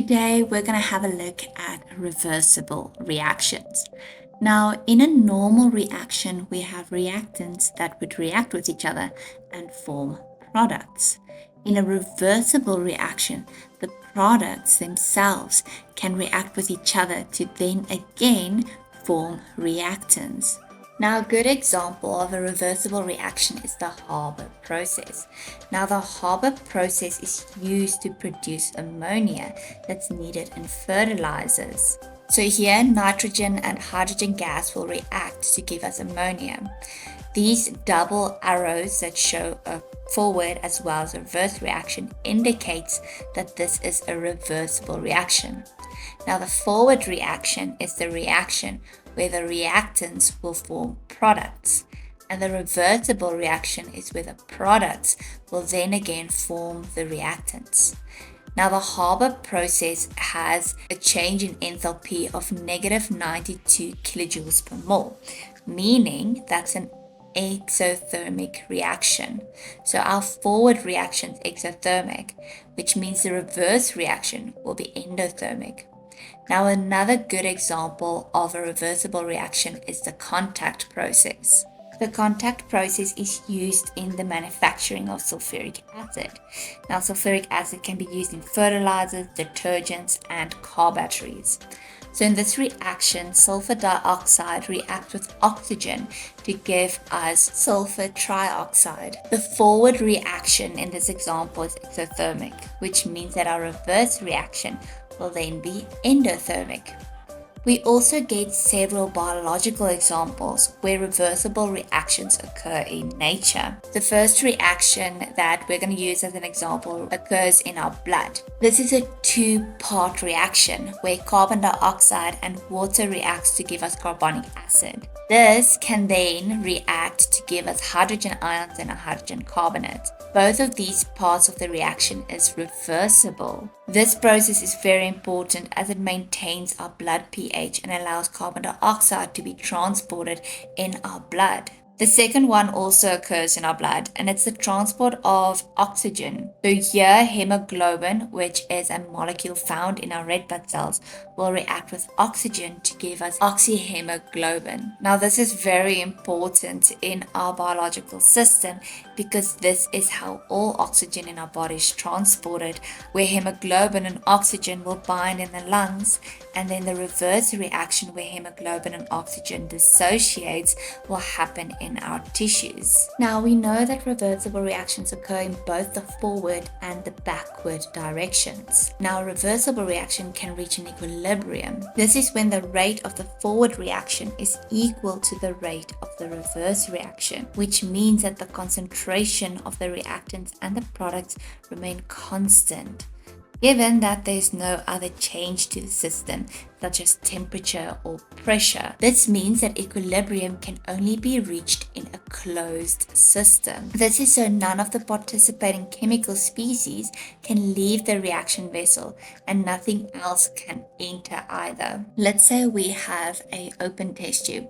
Today we're going to have a look at reversible reactions. Now, in a normal reaction, we have reactants that would react with each other and form products. In a reversible reaction, the products themselves can react with each other to then again form reactants. Now, a good example of a reversible reaction is the Haber process. Now, the Haber process is used to produce ammonia that's needed in fertilizers. So here, nitrogen and hydrogen gas will react to give us ammonia. These double arrows that show a forward as well as a reverse reaction indicates that this is a reversible reaction. Now, the forward reaction is the reaction where the reactants will form products, and the reversible reaction is where the products will then again form the reactants. Now, the Haber process has a change in enthalpy of negative 92 kilojoules per mole, meaning that's an exothermic reaction. So our forward reaction is exothermic, which means the reverse reaction will be endothermic. Now, another good example of a reversible reaction is the contact process. The contact process is used in the manufacturing of sulfuric acid. Now, sulfuric acid can be used in fertilizers, detergents, and car batteries. So in this reaction, sulfur dioxide reacts with oxygen to give us sulfur trioxide. The forward reaction in this example is exothermic, which means that our reverse reaction will then be endothermic. We also get several biological examples where reversible reactions occur in nature. The first reaction that we're going to use as an example occurs in our blood. This is a two-part reaction where carbon dioxide and water reacts to give us carbonic acid. This can then react to give us hydrogen ions and a hydrogen carbonate. Both of these parts of the reaction is reversible. This process is very important as it maintains our blood pH and allows carbon dioxide to be transported in our blood. The second one also occurs in our blood, and it's the transport of oxygen. So here, hemoglobin, which is a molecule found in our red blood cells, will react with oxygen to give us oxyhemoglobin. Now, this is very important in our biological system because this is how all oxygen in our body is transported, where hemoglobin and oxygen will bind in the lungs, and then the reverse reaction where hemoglobin and oxygen dissociates will happen in our tissues. Now, we know that reversible reactions occur in both the forward and the backward directions. Now, a reversible reaction can reach an equilibrium. This is when the rate of the forward reaction is equal to the rate of the reverse reaction, which means that the concentration of the reactants and the products remain constant, given that there's no other change to the system, such as temperature or pressure. This means that equilibrium can only be reached in a closed system. This is so none of the participating chemical species can leave the reaction vessel and nothing else can enter either. Let's say we have an open test tube.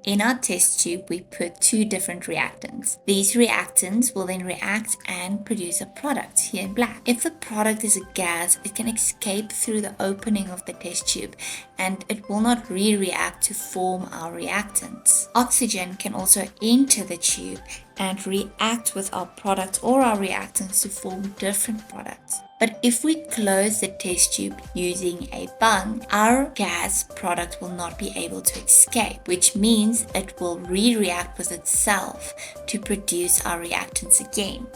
In our test tube, we put two different reactants. These reactants will then react and produce a product here in black. If the product is a gas, it can escape through the opening of the test tube and it will not react to form our reactants. Oxygen can also enter the tube and react with our product or our reactants to form different products. But if we close the test tube using a bung, our gas product will not be able to escape, which means it will react with itself to produce our reactants again.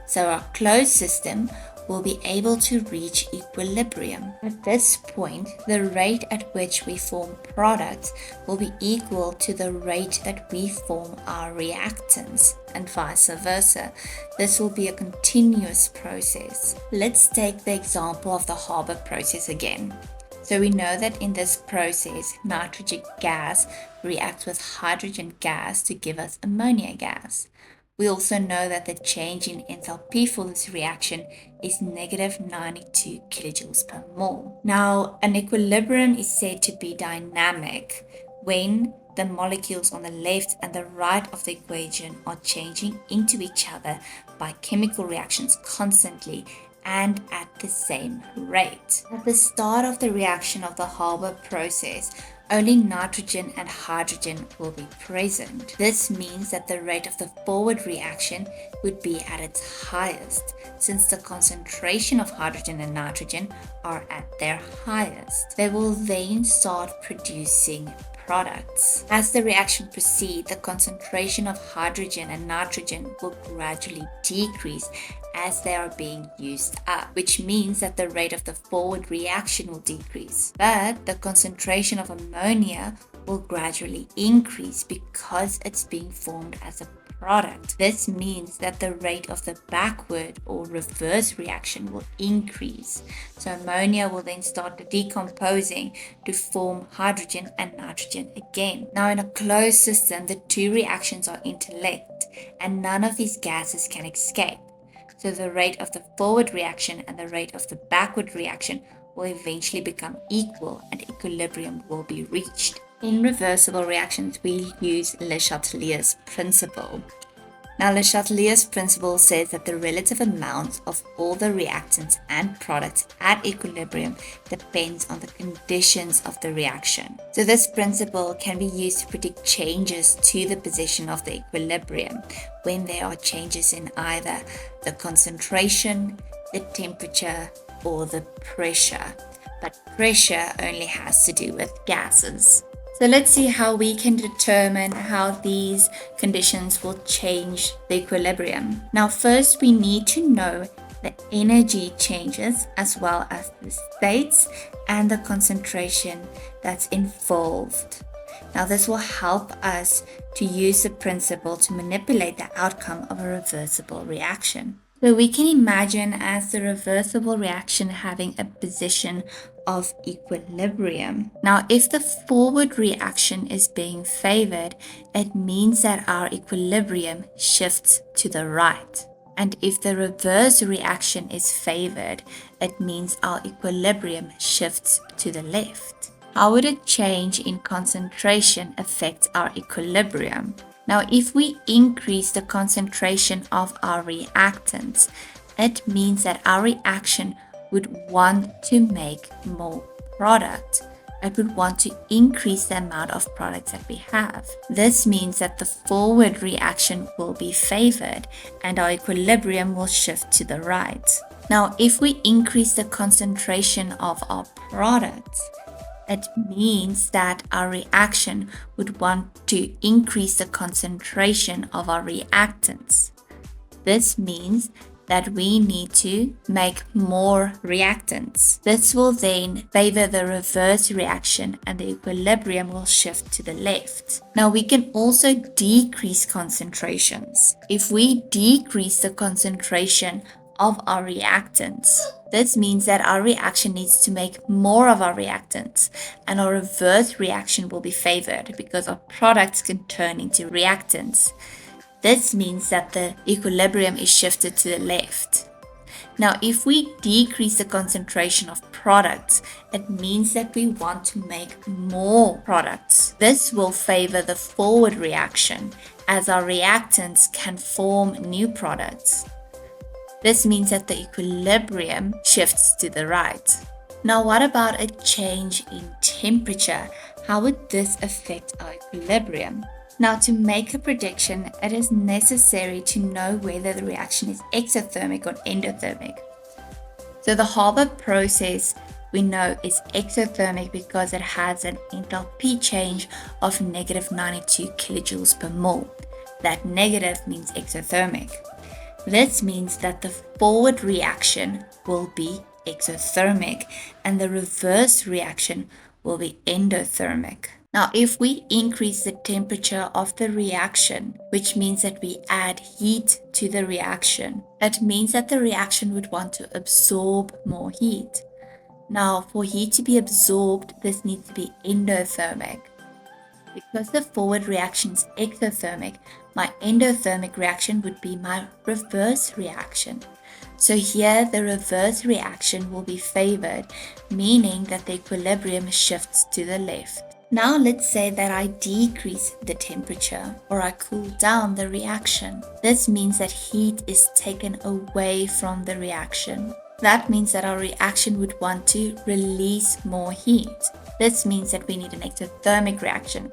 So our closed system will be able to reach equilibrium. At this point, the rate at which we form products will be equal to the rate that we form our reactants, and vice versa. This will be a continuous process. Let's take the example of the Haber process again. So we know that in this process, nitrogen gas reacts with hydrogen gas to give us ammonia gas. We also know that the change in enthalpy for this reaction is negative 92 kilojoules per mole. Now, an equilibrium is said to be dynamic when the molecules on the left and the right of the equation are changing into each other by chemical reactions constantly and at the same rate. At the start of the reaction of the Haber process, only nitrogen and hydrogen will be present. This means that the rate of the forward reaction would be at its highest, since the concentration of hydrogen and nitrogen are at their highest. They will then start producing products. As the reaction proceeds, the concentration of hydrogen and nitrogen will gradually decrease as they are being used up, which means that the rate of the forward reaction will decrease. But the concentration of ammonia will gradually increase because it's being formed as a product. This means that the rate of the backward or reverse reaction will increase. So ammonia will then start decomposing to form hydrogen and nitrogen again. Now in a closed system, the two reactions are interlinked and none of these gases can escape. So the rate of the forward reaction and the rate of the backward reaction will eventually become equal and equilibrium will be reached. In reversible reactions, we use Le Chatelier's principle. Now, Le Chatelier's principle says that the relative amount of all the reactants and products at equilibrium depends on the conditions of the reaction. So this principle can be used to predict changes to the position of the equilibrium when there are changes in either the concentration, the temperature, or the pressure. But pressure only has to do with gases. So let's see how we can determine how these conditions will change the equilibrium. Now first we need to know the energy changes as well as the states and the concentration that's involved. Now this will help us to use the principle to manipulate the outcome of a reversible reaction. So we can imagine as the reversible reaction having a position of equilibrium. Now, if the forward reaction is being favored, it means that our equilibrium shifts to the right. And if the reverse reaction is favored, it means our equilibrium shifts to the left. How would a change in concentration affect our equilibrium? Now, if we increase the concentration of our reactants, it means that our reaction would want to make more product. It would want to increase the amount of products that we have. This means that the forward reaction will be favored and our equilibrium will shift to the right. Now, if we increase the concentration of our products, it means that our reaction would want to increase the concentration of our reactants. This means that we need to make more reactants. This will then favor the reverse reaction and the equilibrium will shift to the left. Now we can also decrease concentrations. If we decrease the concentration of our reactants, this means that our reaction needs to make more of our reactants and our reverse reaction will be favored because our products can turn into reactants. This means that the equilibrium is shifted to the left. Now, if we decrease the concentration of products, it means that we want to make more products. This will favor the forward reaction as our reactants can form new products. This means that the equilibrium shifts to the right. Now, what about a change in temperature? How would this affect our equilibrium? Now, to make a prediction, it is necessary to know whether the reaction is exothermic or endothermic. So the Haber process we know is exothermic because it has an enthalpy change of negative 92 kilojoules per mole. That negative means exothermic. This means that the forward reaction will be exothermic and the reverse reaction will be endothermic. Now, if we increase the temperature of the reaction, which means that we add heat to the reaction, it means that the reaction would want to absorb more heat. Now, for heat to be absorbed, this needs to be endothermic. Because the forward reaction is exothermic, my endothermic reaction would be my reverse reaction. So here the reverse reaction will be favored, meaning that the equilibrium shifts to the left. Now let's say that I decrease the temperature or I cool down the reaction. This means that heat is taken away from the reaction. That means that our reaction would want to release more heat. This means that we need an exothermic reaction.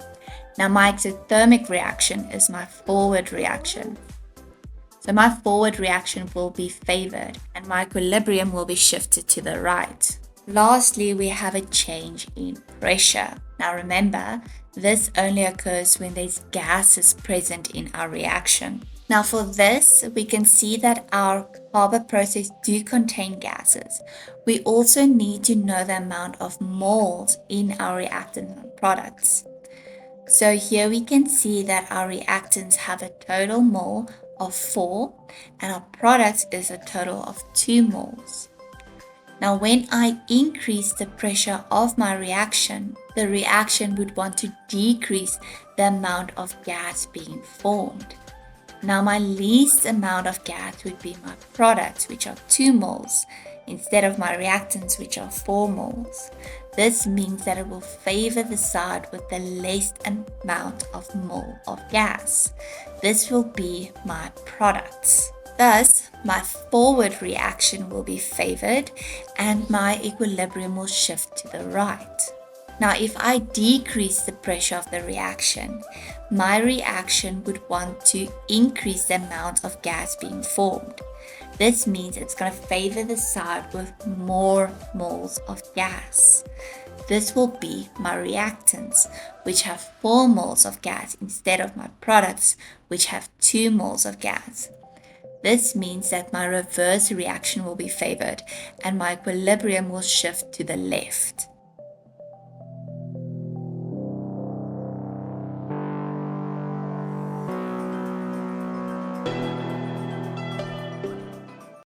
Now my exothermic reaction is my forward reaction. So my forward reaction will be favored and my equilibrium will be shifted to the right. Lastly, we have a change in pressure. Now remember, this only occurs when there's gases present in our reaction. Now for this, we can see that our carbo process do contain gases. We also need to know the amount of moles in our reactant and products. So here we can see that our reactants have a total mole of 4 and our product is a total of 2 moles. Now when I increase the pressure of my reaction, the reaction would want to decrease the amount of gas being formed. Now my least amount of gas would be my products, which are 2 moles, instead of my reactants, which are 4 moles. This means that it will favor the side with the least amount of mole of gas. This will be my products. Thus, my forward reaction will be favored and my equilibrium will shift to the right. Now, if I decrease the pressure of the reaction, my reaction would want to increase the amount of gas being formed. This means it's going to favor the side with more moles of gas. This will be my reactants, which have 4 moles of gas instead of my products, which have 2 moles of gas. This means that my reverse reaction will be favored and my equilibrium will shift to the left.